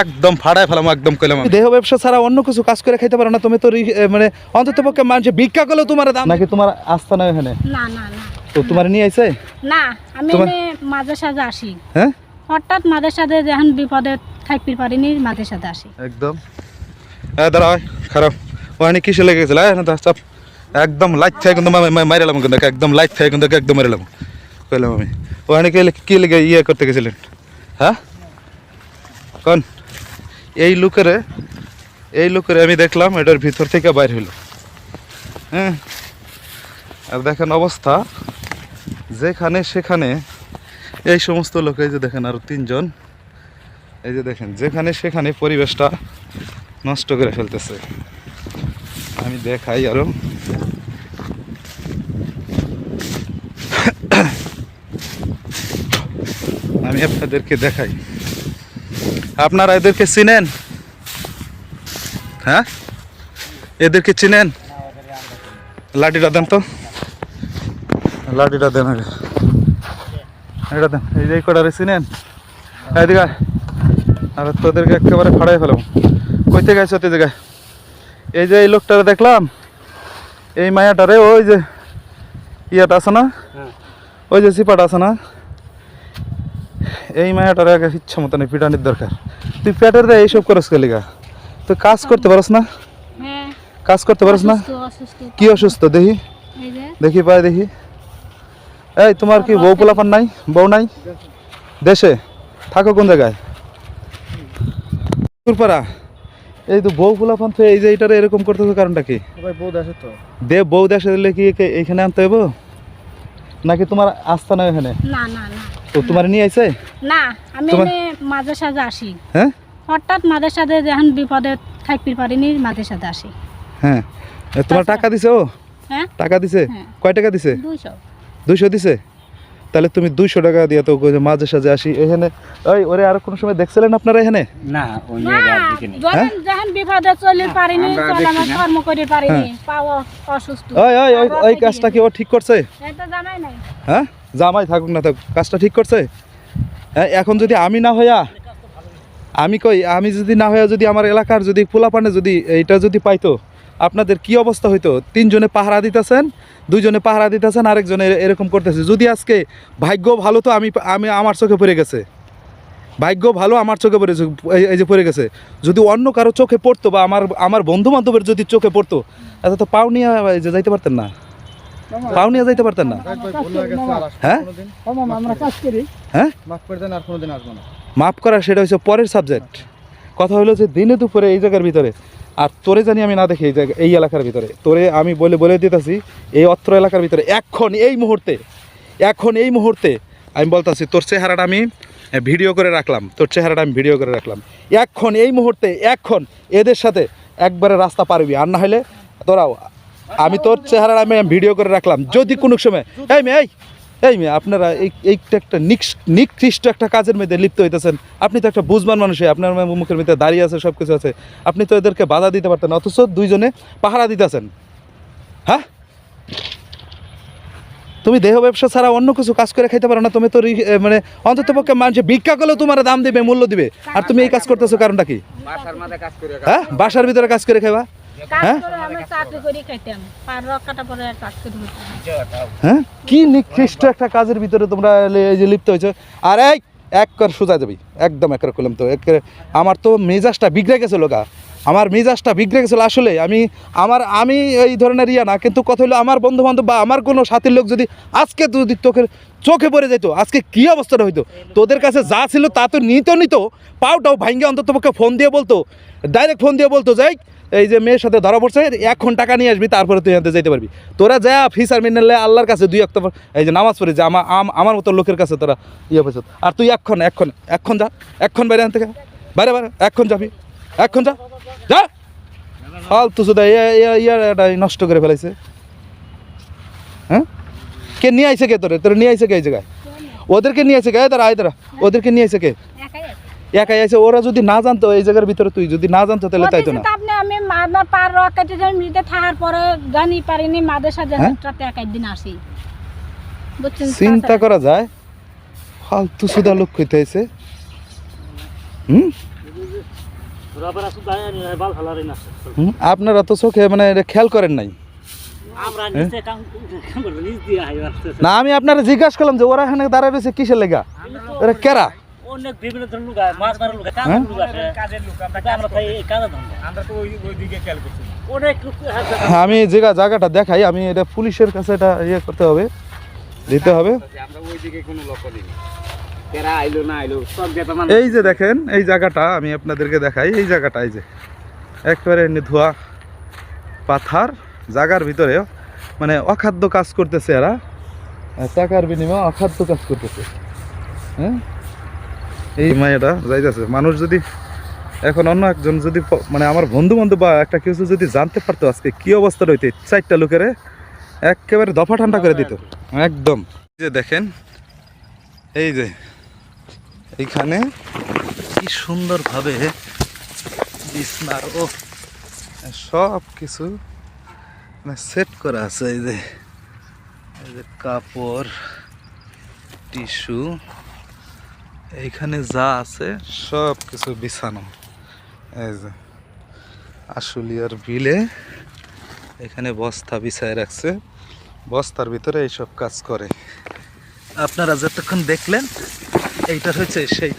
একদম ফাড়ায় ফেলাম, একদম কইলাম দেহ ব্যবসা ছাড়া অন্য কিছু কাজ করে খাইতে পারো না তুমি তো মানে অন্তত পক্ষে মানুষে ভিক্ষা করলেও তোমার দাম নাকি তোমার আস্থা নাই এখানে? না না না তো তোমার নিয়ে আইছে না, আমি মাঝে সাঝে আসি। হ্যাঁ, হঠাৎ মাঝে সাঝে যখন বিপদে থাকতে পারিনি মাঝে সাঝে আসি একদম। দাঁড়া খারাপ ওখানে কিসে লেগে গেছিল চাপ একদম লাইট থাকে কিন্তু মারিলাম কিন্তু একদম লাইট থাকে কিন্তু একদম মারিলাম কইলাম আমি ওখানে কি লেগে ইয়ে করতে গেছিলেন? হ্যাঁ কোন এই লোকের আমি দেখলাম এটার ভিতর থেকে বাইর হইলো। হ্যাঁ, আর দেখেন অবস্থা যেখানে সেখানে এই সমস্ত লোক, এই যে দেখেন আরো তিনজন, এই যে দেখেন যেখানে সেখানে পরিবেশটা নষ্ট করে ফেলতেছে। আমি দেখাই আরো, আমি আপনাদেরকে দেখাই। আপনারা এদেরকে চিনেন? হ্যাঁ, এদেরকে চিনেন? লাঠিটা দেন তো, লাঠিটা দেন, এটা দেন। এই যে কটারে চিনেন? এদিকে আর তোদেরকে একেবারে ফাড়াই ফেলাম। কই থেকে গেছে ওই জায়গায়? এই যে এই লোকটারে দেখলাম, এই মায়াটারে, ওই যে ইয়াটা আছে না, ওই যে চিপাটা আছে না, এই মায়াটারে আগে ইচ্ছা মতো নেই পিটানির দরকার। তুই পেটের দেয় এইসব করস কে লিগা? তুই কাজ করতে পারস না? কাজ করতে পারস না? কি অসুস্থ দেখি, দেখি পায় দেখি। এই তোমার কি বউ পোলাপান নাই? বউ নাই? দেশে থাকো কোন জায়গায়? পাড়া। এই তো বউ পোলাপান তো এই যে এইটারে এরকম করতেছে, কারণটা কি? বউ দেশে তো বউ দেশে দিলে কি এইখানে আনতে হইব নাকি তোমার আস্থা নাই এখানে? না না না। তো তোমার নিয়ে আইছে? না, আমি মাঝে সাঝে আসি। হ্যাঁ, হঠাৎ মাঝে সাঝে যখন বিপদে থাকতে পারিনি মাঝে সাঝে আসি। হ্যাঁ, তোমার টাকা দিছে ও? হ্যাঁ, টাকা দিছে। কয় টাকা দিছে? 200। 200 দিছে? তাহলে তুমি 200 টাকা দিয়ে তো মাঝে সাঝে আসি এখানে। ওই ওরে আর কোন সময় দেখছিলেন আপনারা এখানে? না, যখন বিপদে চলে পারিনি, চলামা কর্ম করে পারিনি, পাওয়া অসুস্থ। ওই কাজটা কি ও ঠিক করছে? এটা জানাই নাই। হ্যাঁ, জামাই থাকুক না থাকুক, কাজটা ঠিক করছে। হ্যাঁ, এখন যদি আমি না হইয়া, আমি যদি না হইয়া যদি আমার এলাকার যদি পোলাপানে যদি এইটা যদি পাইতো, আপনাদের কি অবস্থা হইতো? 3 জনে পাহারা দিতেছেন, 2 জনে পাহারা দিতেছেন, আরেকজনে এরকম করতেছে। যদি আজকে ভাগ্য ভালো তো আমি আমার চোখে পড়ে গেছে, ভাগ্য ভালো আমার চোখে পড়েছে, এই যে পড়ে গেছে। যদি অন্য কারো চোখে পড়তো বা আমার বন্ধু বান্ধবের যদি চোখে পড়তো, এত তো পাও নিয়ে যাইতে পারতেন না, পাও নিয়ে যাইতে পারতেন না। হ্যাঁ হ্যাঁ, মাফ করা সেটা হচ্ছে পরের সাবজেক্ট। কথা হলো যে দিনে দুপুরে এই জায়গার ভিতরে, আর তোরে জানি আমি না দেখি এই জায়গা, এই এলাকার ভিতরে তোরে আমি বলে দিতেছি, এই অত্র এলাকার ভিতরে এখন এই মুহূর্তে আমি বলতেছি, তোর চেহারাটা আমি ভিডিও করে রাখলাম, এখন এই মুহূর্তে এখন এদের সাথে একবারে রাস্তা পারবি, আর না হলে তোরাও, আমি তোর চেহারাটা আমি ভিডিও করে রাখলাম। যদি কোনো সময় এই মেয়ে আপনারা এইটা একটা নিকৃষ্ট একটা কাজের মধ্যে লিপ্ত হইতেছেন। আপনি তো একটা বুঝবান মানুষ, আপনার মুখের মধ্যে দাঁড়িয়ে আছে, সব কিছু আছে, আপনি তো এদেরকে বাধা দিতে পারতেন, অথচ 2 জনে পাহারা দিতেছেন। হ্যাঁ, তুমি দেহ ব্যবসা ছাড়া অন্য কিছু কাজ করে খাইতে পারো না তুমি তো মানে অন্তত পক্ষে মানুষে ভিক্ষা করলেও তোমার দাম দিবে, মূল্য দিবে, আর তুমি এই কাজ করতেছো, কারণটা কি? হ্যাঁ, বাসার ভিতরে কাজ করে খাইবা? হ্যাঁ, কি নিকৃষ্ট একটা কাজের ভিতরে তোমরা লিপ্ত হয়েছো। আর এক কর সোজা যাবি, একদম এক করলাম তো আমার তো মেজাজটা বিগড়ে গেছিল গা, আমার মেজাজটা বিগড়ে গেছিল আসলে। আমি এই ধরনের ইয়া না, কিন্তু কথা হলো আমার বন্ধু বান্ধব বা আমার কোনো সাথীর লোক যদি আজকে যদি চোখে পড়ে যেত, আজকে কি অবস্থাটা হইতো? তোদের কাছে যা ছিল তা তো নিত, পাওটাও ভাঙ্গে অন্তত পক্ষে ফোন দিয়ে বলতো, ডাইরেক্ট ফোন দিয়ে বলতো, যাই এই যে মেয়ের সাথে ধরা পড়ছে, এখন টাকা নিয়ে আসবি, তারপরে তুই এখান থেকে যেতে পারবি। তোরা যা ফিসার মিনালে আল্লাহর কাছে 2 ওয়াক্ত এই যে নামাজ পড়ে যে আমার মতো লোকের কাছে তোরা ইয়ে পেয়েছ। আর তুই এখন যা, এখন বাইরে আনতে বাইরে এখন যাবি, এখন যা ফালতু শুধু এটা নষ্ট করে ফেলাইছে। হ্যাঁ, কে নিয়ে আইছে? কে তোরে নিয়ে আইছে কে এই জায়গায়? ওদেরকে নিয়ে আইছে কে? তারা ওদেরকে নিয়ে আইছে কে? একাই আছে। ওরা যদি না জানতো এই জায়গার ভিতরে, তুই যদি না জানতো তাহলে তাই তো না। আমি আমার পার রকেটে যখন মিটে থাকার পরে জানি পারিনি মাদের সাথে রাতে একাই দিন আসি, বুঝছেন? চিন্তা করা যায়, ফালতু সুদা লোক কইতে আইছে। রবার আসু দায় বাল হালারে না আপনারা তো চোখে মানে এটা খেয়াল করেন নাই। আমরা নিচে কাম করে নিচ দিয়ে আই আসছে না আমি আপনারা জিজ্ঞাসা করলাম যে ওরা এখানে দাঁড়ায় রয়েছে কিসের লেগা, ওরা কেরা? অনেক বিভিন্ন ধরনের লোক মাছ মারার লোক কাজের লোক আমরা তাই এই কাজে ধরবো আমরা তো ওই দিকে খেয়াল করছি অনেক লোক আমি জায়গাটা দেখাই, আমি এটা পুলিশের কাছে এটা ইয়ে করতে হবে, দিতে হবে। আমরা ওই দিকে কোনো লক্ষ্য দিইনি কেরা আইলো না আইলো সব যেটা মানে এই যে দেখেন এই জায়গাটা আমি আপনাদেরকে দেখাই, এই জায়গাটা এই যে একবারে ধোয়া পাথার জায়গার ভিতরে মানে অখাদ্য কাজ করতেছে এরা, টাকার বিনিময়ে অখাদ্য কাজ করতেছে। হ্যাঁ এই মায়াটা যাইতেছে, মানুষ যদি এখন অন্য একজন যদি মানে আমার বন্ধু বান্ধব বা একটা কিছু যদি জানতে পারতো আজকে কি অবস্থা রইতে, 4টা লোকের একেবারে দফা ঠান্ডা করে দিত একদম। যে দেখেন এই যে এইখানে কি সুন্দরভাবে বিছনার ও সব কিছু সেট করা আছে। এই যে কাপড়, টিস্যু, এইখানে যা আছে সব কিছু বিছানো। এই যে আশুলিয়ার বিলে এখানে বস্তা বিছায় রাখছে, বস্তার ভিতরে এইসব কাজ করে। আপনারা যতক্ষণ দেখলেন এইটা হচ্ছে সেই